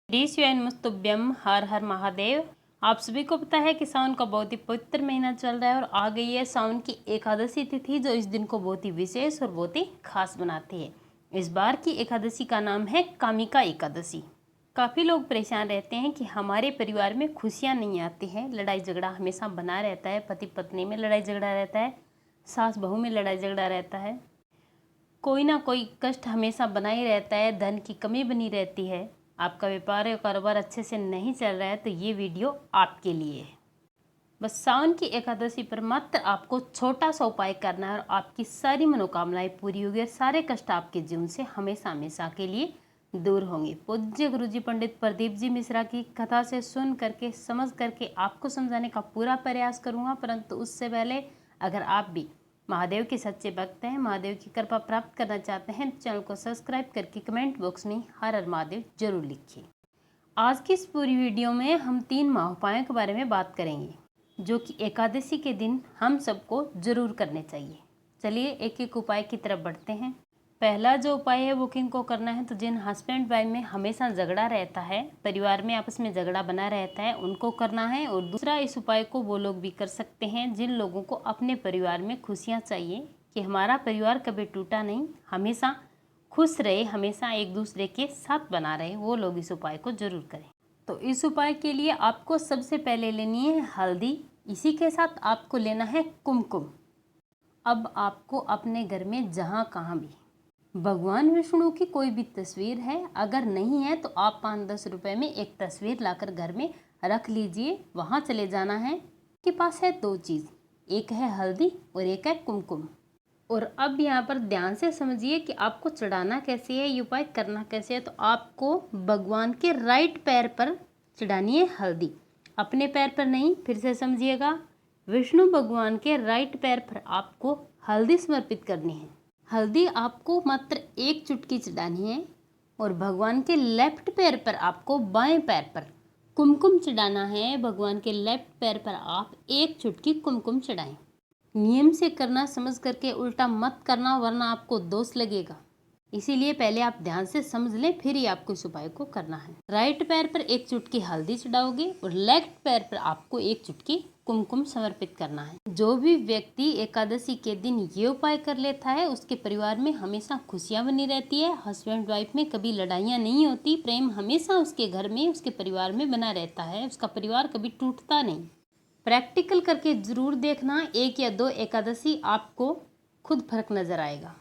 श्री स्वयंमुस्तुभ्यम हर हर महादेव। आप सभी को पता है कि सावन का बहुत ही पवित्र महीना चल रहा है और आ गई है सावन की एकादशी तिथि, जो इस दिन को बहुत ही विशेष और बहुत ही खास बनाती है। इस बार की एकादशी का नाम है कामिका एकादशी। काफ़ी लोग परेशान रहते हैं कि हमारे परिवार में खुशियाँ नहीं आती हैं, लड़ाई झगड़ा हमेशा बना रहता है, पति पत्नी में लड़ाई झगड़ा रहता है, सास बहू में लड़ाई झगड़ा रहता है, कोई ना कोई कष्ट हमेशा बना ही रहता है, धन की कमी बनी रहती है। आपका व्यापार या कारोबार अच्छे से नहीं चल रहा है तो ये वीडियो आपके लिए है। बस सावन की एकादशी पर मात्र आपको छोटा सा उपाय करना है और आपकी सारी मनोकामनाएं पूरी होगी और सारे कष्ट आपके जीवन से हमेशा हमेशा के लिए दूर होंगे। पूज्य गुरुजी पंडित प्रदीप जी मिश्रा की कथा से सुन करके समझ करके आपको समझाने का पूरा प्रयास करूँगा, परंतु उससे पहले अगर आप भी महादेव के सच्चे भक्त हैं, महादेव की कृपा प्राप्त करना चाहते हैं तो चैनल को सब्सक्राइब करके कमेंट बॉक्स में हर हर महादेव जरूर लिखिए। आज की इस पूरी वीडियो में हम 3 महाउपायों के बारे में बात करेंगे, जो कि एकादशी के दिन हम सबको जरूर करने चाहिए। चलिए एक एक उपाय की तरफ बढ़ते हैं। पहला जो उपाय है वो किन को करना है, तो जिन हस्बैंड वाइफ में हमेशा झगड़ा रहता है, परिवार में आपस में झगड़ा बना रहता है, उनको करना है। और दूसरा इस उपाय को वो लोग भी कर सकते हैं जिन लोगों को अपने परिवार में खुशियाँ चाहिए, कि हमारा परिवार कभी टूटा नहीं, हमेशा खुश रहे, हमेशा एक दूसरे के साथ बना रहे, वो लोग इस उपाय को जरूर करें। तो इस उपाय के लिए आपको सबसे पहले लेनी है हल्दी, इसी के साथ आपको लेना है कुमकुम। अब आपको अपने घर में जहाँ कहाँ भी भगवान विष्णु की कोई भी तस्वीर है, अगर नहीं है तो आप 5-10 रुपए में एक तस्वीर लाकर घर में रख लीजिए। वहाँ चले जाना है। आपके पास है 2 चीज़, एक है हल्दी और एक है कुमकुम। और अब यहाँ पर ध्यान से समझिए कि आपको चढ़ाना कैसे है, ये उपाय करना कैसे है। तो आपको भगवान के राइट पैर पर चढ़ानी है हल्दी, अपने पैर पर नहीं। फिर से समझिएगा, विष्णु भगवान के राइट पैर पर आपको हल्दी समर्पित करनी है। हल्दी आपको मात्र 1 चुटकी चढ़ानी है और भगवान के लेफ्ट पैर पर, आपको बाएं पैर पर कुमकुम चढ़ाना है। भगवान के लेफ्ट पैर पर आप 1 चुटकी कुमकुम चढ़ाएं। नियम से करना, समझ करके उल्टा मत करना, वरना आपको दोष लगेगा। इसीलिए पहले आप ध्यान से समझ लें, फिर ही आपको इस उपाय को करना है। राइट पैर पर 1 चुटकी हल्दी चढ़ाओगे और लेफ्ट पैर पर आपको 1 चुटकी कुमकुम समर्पित करना है। जो भी व्यक्ति एकादशी के दिन ये उपाय कर लेता है, उसके परिवार में हमेशा खुशियां बनी रहती है, हस्बैंड वाइफ में कभी लड़ाइयाँ नहीं होती, प्रेम हमेशा उसके घर में, उसके परिवार में बना रहता है, उसका परिवार कभी टूटता नहीं। प्रैक्टिकल करके जरूर देखना, 1 या 2 एकादशी आपको खुद फर्क नजर आएगा।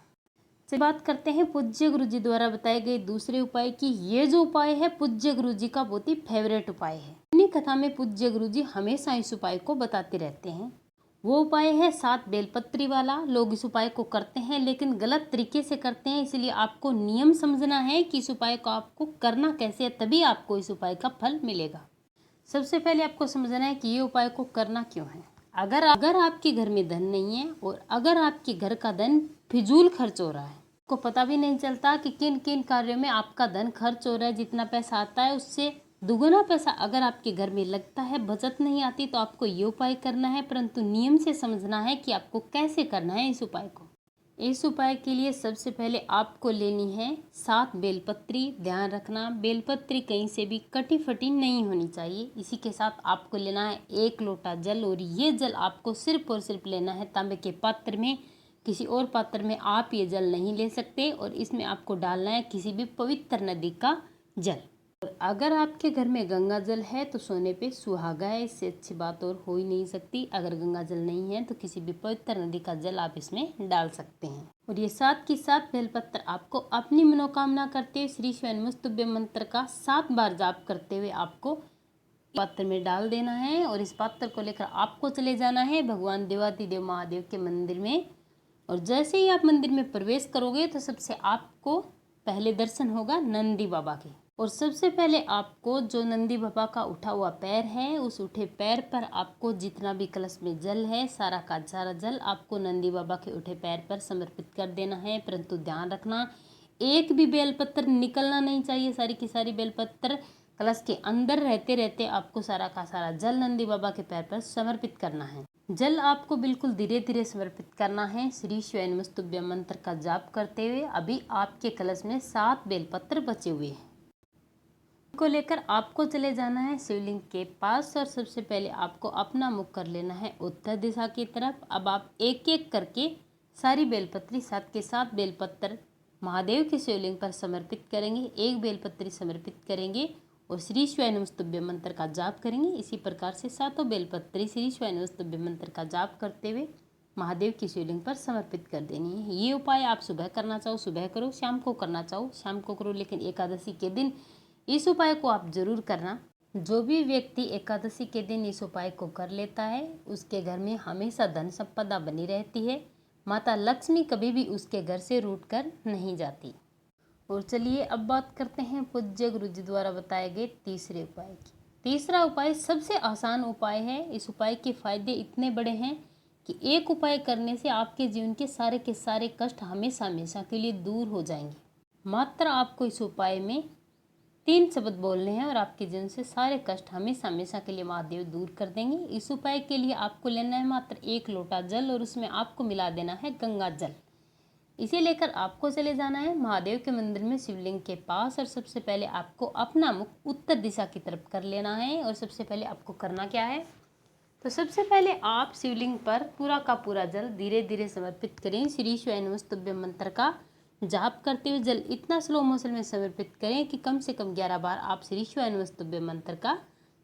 से बात करते हैं पूज्य गुरु जी द्वारा बताए गए दूसरे उपाय की। ये जो उपाय है पूज्य गुरु जी का बहुत ही फेवरेट उपाय है। अपनी कथा में पूज्य गुरु जी हमेशा इस उपाय को बताते रहते हैं। वो उपाय है 7 बेलपत्री वाला। लोग इस उपाय को करते हैं लेकिन गलत तरीके से करते हैं, इसलिए आपको नियम समझना है कि इस उपाय को आपको करना कैसे है, तभी आपको इस उपाय का फल मिलेगा। सबसे पहले आपको समझना है कि ये उपाय को करना क्यों है। अगर आपके घर में धन नहीं है और अगर आपके घर का धन फिजूल खर्च हो रहा है, को पता भी नहीं चलता कि किन किन कार्यों में आपका धन खर्च हो रहा है, जितना पैसा आता है उससे दुगुना पैसा अगर आपके घर में लगता है, बचत नहीं आती, तो आपको ये उपाय करना है। परंतु नियम से समझना है कि आपको कैसे करना है इस उपाय को। इस उपाय के लिए सबसे पहले आपको लेनी है 7 बेलपत्री। ध्यान रखना, बेलपत्री कहीं से भी कटी फटी नहीं होनी चाहिए। इसी के साथ आपको लेना है 1 लोटा जल, और ये जल आपको सिर्फ और सिर्फ लेना है तांबे के पात्र में। किसी और पात्र में आप ये जल नहीं ले सकते। और इसमें आपको डालना है किसी भी पवित्र नदी का जल। और अगर आपके घर में गंगा जल है तो सोने पे सुहागा है, इससे अच्छी बात और हो ही नहीं सकती। अगर गंगा जल नहीं है तो किसी भी पवित्र नदी का जल आप इसमें डाल सकते हैं। और ये 7 की 7 बेलपत्र आपको अपनी मनोकामना करते हुए श्री स्वयंमुस्तुभ्यम मंत्र का 7 बार जाप करते हुए आपको पात्र में डाल देना है। और इस पात्र को लेकर आपको चले जाना है भगवान देवाधिदेव महादेव के मंदिर में। और जैसे ही आप मंदिर में प्रवेश करोगे तो सबसे आपको पहले दर्शन होगा नंदी बाबा के। और सबसे पहले आपको जो नंदी बाबा का उठा हुआ पैर है, उस उठे पैर पर आपको जितना भी कलश में जल है, सारा का सारा जल आपको नंदी बाबा के उठे पैर पर समर्पित कर देना है। परंतु ध्यान रखना, एक भी बेलपत्र निकलना नहीं चाहिए। सारी की सारी बेलपत्र कलश के अंदर रहते रहते आपको सारा का सारा जल नंदी बाबा के पैर पर समर्पित करना है। जल आपको बिल्कुल धीरे धीरे समर्पित करना है, श्री स्वयंमुस्तुभ्यम मंत्र का जाप करते हुए। अभी आपके कलश में 7 बेलपत्र बचे हुए हैं। को लेकर आपको चले जाना है शिवलिंग के पास और सबसे पहले आपको अपना मुख कर लेना है उत्तर दिशा की तरफ। अब आप एक एक करके सारी बेलपत्री 7 के 7 बेलपत्र महादेव के शिवलिंग पर समर्पित करेंगे। एक बेलपत्री समर्पित करेंगे और श्री शिवाय नमस्तुभ्यं मंत्र का जाप करेंगे। इसी प्रकार से 7 बेलपत्री श्री शिवाय नमस्तुभ्यं मंत्र का जाप करते हुए महादेव की शिवलिंग पर समर्पित कर देनी है। ये उपाय आप सुबह करना चाहो सुबह करो, शाम को करना चाहो शाम को करो, लेकिन एकादशी के दिन इस उपाय को आप जरूर करना। जो भी व्यक्ति एकादशी के दिन इस उपाय को कर लेता है उसके घर में हमेशा धन संपदा बनी रहती है। माता लक्ष्मी कभी भी उसके घर से रूठ कर नहीं जाती। और चलिए अब बात करते हैं पूज्य गुरु जी द्वारा बताए गए तीसरे उपाय की। तीसरा उपाय सबसे आसान उपाय है। इस उपाय के फायदे इतने बड़े हैं कि एक उपाय करने से आपके जीवन के सारे कष्ट हमेशा हमेशा के लिए दूर हो जाएंगे। मात्र आपको इस उपाय में 3 शब्द बोलने हैं और आपके जीवन से सारे कष्ट हमेशा हमेशा के लिए महादेव दूर कर देंगे। इस उपाय के लिए आपको लेना है मात्र 1 लोटा जल और उसमें आपको मिला देना है गंगा जल। इसे लेकर आपको चले जाना है महादेव के मंदिर में शिवलिंग के पास और सबसे पहले आपको अपना मुख उत्तर दिशा की तरफ कर लेना है। और सबसे पहले आपको करना क्या है, तो सबसे पहले आप शिवलिंग पर पूरा का पूरा जल धीरे धीरे समर्पित करें। श्री शिवाय नमस्तुभ्यं मंत्र का जाप करते हुए जल इतना स्लो मोशन में समर्पित करें कि कम से कम 11 बार आप श्री शिवाय नमस्तुभ्यं मंत्र का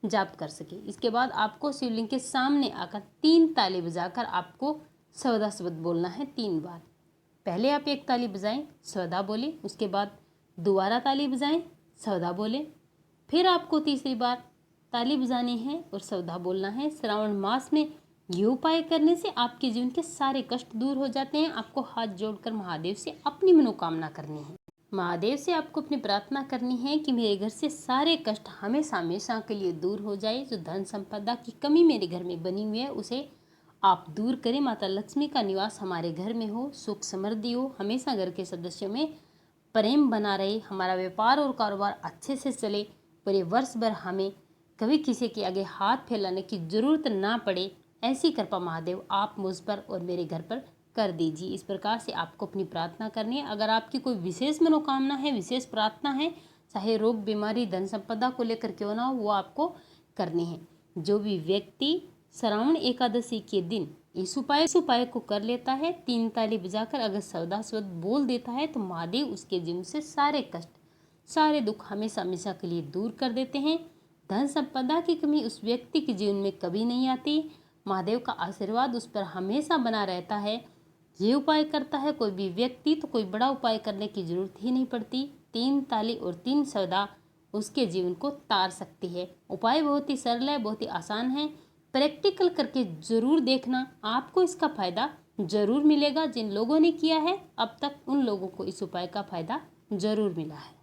जाप कर सके। इसके बाद आपको शिवलिंग के सामने आकर 3 ताली बजाकर आपको सवदा शब्द बोलना है 3 बार। पहले आप 1 ताली बजाएं, सवदा बोले, उसके बाद दोबारा ताली बजाएं, सवदा बोले, फिर आपको तीसरी बार ताली बजानी है और सवदा बोलना है। श्रावण मास में ये उपाय करने से आपके जीवन के सारे कष्ट दूर हो जाते हैं। आपको हाथ जोड़कर महादेव से अपनी मनोकामना करनी है। महादेव से आपको अपनी प्रार्थना करनी है कि मेरे घर से सारे कष्ट हमेशा हमेशा के लिए दूर हो जाए। जो धन संपदा की कमी मेरे घर में बनी हुई है उसे आप दूर करें। माता लक्ष्मी का निवास हमारे घर में हो, सुख समृद्धि हो, हमेशा घर के सदस्यों में प्रेम बना रहे, हमारा व्यापार और कारोबार अच्छे से चले, पूरे वर्ष भर हमें कभी किसी के आगे हाथ फैलाने की जरूरत ना पड़े। ऐसी कृपा महादेव आप मुझ पर और मेरे घर पर कर दीजिए। इस प्रकार से आपको अपनी प्रार्थना करनी है। अगर आपकी कोई विशेष मनोकामना है, विशेष प्रार्थना है, चाहे रोग बीमारी धन संपदा को लेकर क्यों ना हो, वो आपको करनी है। जो भी व्यक्ति श्रावण एकादशी के दिन इस उपाय को कर लेता है, 3 ताली बजाकर अगर सवदा शब्द बोल देता है, तो महादेव उसके जीवन से सारे कष्ट सारे दुख हमेशा हमेशा के लिए दूर कर देते हैं। धन संपदा की कमी उस व्यक्ति के जीवन में कभी नहीं आती। महादेव का आशीर्वाद उस पर हमेशा बना रहता है। ये उपाय करता है कोई भी व्यक्ति तो कोई बड़ा उपाय करने की जरूरत ही नहीं पड़ती। 3 ताली और 3 सवदा उसके जीवन को तार सकती है। उपाय बहुत ही सरल है, बहुत ही आसान है। प्रैक्टिकल करके जरूर देखना, आपको इसका फायदा जरूर मिलेगा। जिन लोगों ने किया है अब तक उन लोगों को इस उपाय का फायदा जरूर मिला है।